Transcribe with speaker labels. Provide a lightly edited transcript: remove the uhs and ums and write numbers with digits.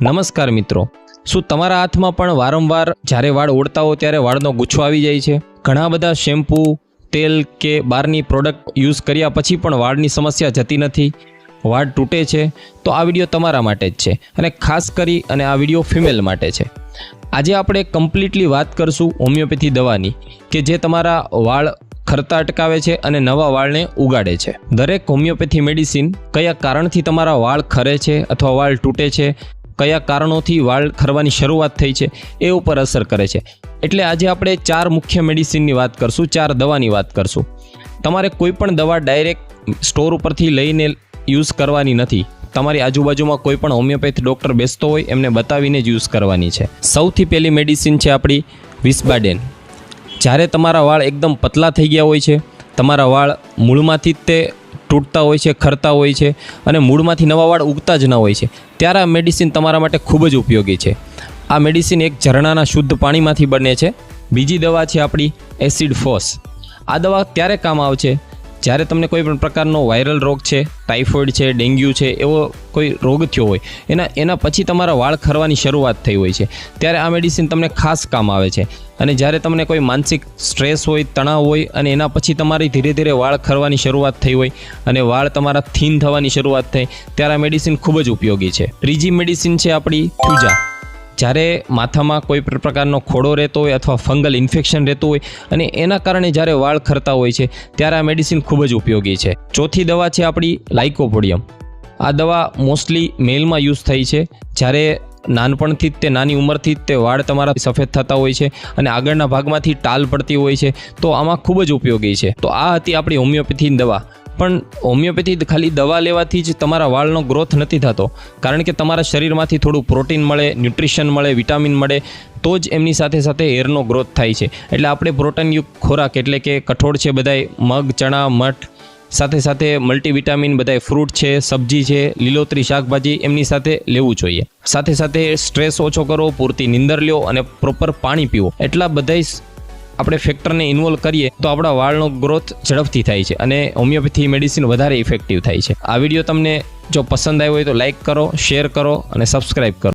Speaker 1: નમસ્કાર મિત્રો, શું તમારા હાથમાં પણ વારંવાર જ્યારે વાળ ઓળતા હો ત્યારે વાળનો ગુચ્છો આવી જાય છે? ઘણા બધા શેમ્પૂ, તેલ કે બહારની પ્રોડક્ટ યુઝ કર્યા પછી પણ વાળની સમસ્યા જતી નથી, વાળ તૂટે છે, તો આ વિડીયો તમારા માટે જ છે અને ખાસ કરી અને આ વિડીયો ફિમેલ માટે છે. આજે આપણે કમ્પ્લીટલી વાત કરશું હોમિયોપેથી દવાની કે જે તમારા વાળ ખરતા અટકાવે છે અને નવા વાળને ઉગાડે છે. દરેક હોમિયોપેથી મેડિસિન કયા કારણથી તમારા વાળ ખરે છે અથવા વાળ તૂટે છે, કયા કારણોથી વાળ ખરવાની શરૂઆત થઈ છે એ ઉપર અસર કરે છે. એટલે આજે આપણે 4 મુખ્ય મેડિસિનની વાત કરશું, 4 દવાની વાત કરશું. તમારે કોઈ પણ દવા ડાયરેક્ટ સ્ટોર ઉપરથી લઈને યુઝ કરવાની નથી. તમારી આજુબાજુમાં કોઈ પણ હોમિયોપેથી ડૉક્ટર બેસતો હોય એમને બતાવીને જ યુઝ કરવાની છે. સૌથી પહેલી મેડિસિન છે આપણી વિસ્બાડેન. જ્યારે તમારા વાળ એકદમ પતલા થઈ ગયા હોય છે, તમારા વાળ મૂળમાંથી જ તે તૂટતા હોય છે, ખરતા હોય છે અને મૂળમાંથી નવા વાળ ઉગતા જ ન હોય છે, ત્યારે આ મેડિસિન તમારા માટે ખૂબ જ ઉપયોગી છે. આ મેડિસિન એક ઝરણાના શુદ્ધ પાણીમાંથી બને છે. બીજી દવા છે આપણી એસિડ ફોસ. આ દવા ત્યારે કામ આવશે જ્યારે તમને કોઈ પણ પ્રકારનો વાયરલ રોગ છે, ટાઇફોઇડ છે, ડેન્ગ્યુ છે, એવો કોઈ રોગ થયો હોય, એના પછી તમારા વાળ ખરવાની શરૂઆત થઈ હોય છે, ત્યારે આ મેડિસિન તમને ખાસ કામ આવે છે. અને જ્યારે તમને કોઈ માનસિક સ્ટ્રેસ હોય, તણાવ હોય અને એના પછી તમારી ધીરે ધીરે વાળ ખરવાની શરૂઆત થઈ હોય અને વાળ તમારા થીન થવાની શરૂઆત થઈ, ત્યારે આ મેડિસિન ખૂબ જ ઉપયોગી છે. ત્રીજી મેડિસિન છે આપણી થ્યુજા. જ્યારે માથામાં કોઈ પ્રકારનો ખોડો રહેતો હોય અથવા ફંગલ ઇન્ફેક્શન રહેતું હોય અને એના કારણે જ્યારે વાળ ખરતા હોય છે, ત્યારે આ મેડિસિન ખૂબ જ ઉપયોગી છે. ચોથી દવા છે આપણી લાઇકોપોડિયમ. આ દવા મોસ્ટલી મેલમાં યુઝ થઈ છે. જ્યારે નાનપણથી જ તે નાની ઉંમરથી જ તે વાળ તમારા સફેદ થતા હોય છે અને આગળના ભાગમાંથી ટાલ પડતી હોય છે, તો આમાં ખૂબ જ ઉપયોગી છે. તો આ હતી આપણી હોમિયોપેથીની દવા. પણ હોમિયોપેથી ખાલી દવા લેવાથી જ તમારા વાળનો ગ્રોથ નથી થતો, કારણ કે તમારા શરીરમાંથી થોડું પ્રોટીન મળે, ન્યુટ્રિશન મળે, વિટામિન મળે, તો જ એમની સાથે સાથે હેરનો ગ્રોથ થાય છે. એટલે આપણે પ્રોટીનયુક્ત ખોરાક એટલે કે કઠોળ છે, બધાય મગ, ચણા, મઠ, સાથે સાથે મલ્ટીવિટામિન બધાય ફ્રૂટ છે, સબ્જી છે, લીલોતરી શાકભાજી એમની સાથે લેવું જોઈએ. સાથે સાથે સ્ટ્રેસ ઓછો કરો, પૂરતી નીંદર લ્યો અને પ્રોપર પાણી પીવો. એટલા બધાય આપણે ફેક્ટરને ઇન્વોલ્વ કરીએ તો આપણા વાળનો ગ્રોથ ઝડપથી થાય છે અને હોમિયોપેથી મેડિસિન વધારે ઇફેક્ટિવ થાય છે. આ વિડીયો તમને જો પસંદ આવ્યો હોય તો લાઇક કરો, શેર કરો અને સબસ્ક્રાઈબ કરો.